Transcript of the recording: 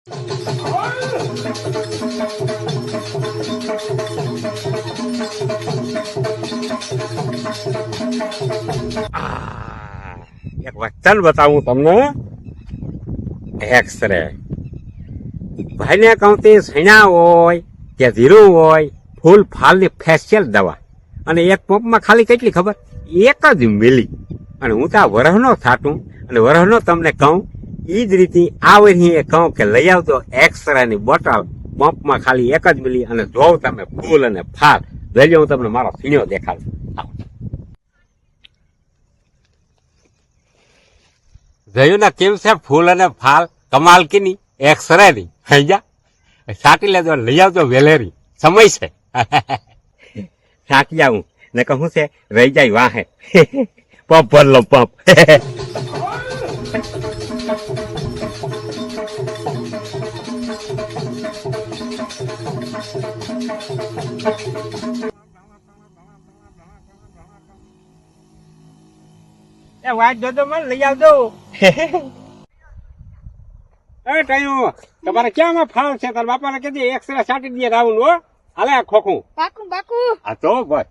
એક વચન બતાવું તમને. એક્સરે ભાઈને કહું તે સૈણા હોય કે ધીરું હોય, ફૂલ ફાલની ફેશિયલ દવા, અને એક પંપમાં ખાલી કેટલી ખબર? એક જ મિલી. અને હું તો આ વરહનો થાટું અને વરહનો તમને કહું એ જ રીતે આ વરી કહું કે લઈ આવતો એક્સરેની બોટલ, પંપમાં ખાલી એક જ મિલી, અને જોઉં તમે ફૂલ અને ફાલ. લઈ હું તમને મારો સીણો દેખાડું. જોયું ને કેવું છે ફૂલ અને ફાલ? કમાલ કે નહીં? એક્સરે ની હૈયા સાટી લેજો, લઈ આવજો વેલેરી. સમય છે સાટી આવું ને કહું છે રહી જાય વાહે. Pump ભરલો pump. એ વાત જોજો મને લઈ આવજો. એ ટાઈમ તમારે ક્યાંમાં ફાલ છે? તારા બાપાને કીધી એક્સરે સાટી દે રાઉન્ડ. હો હાલે ખોખું બાકુ બાકુ આ તો બસ.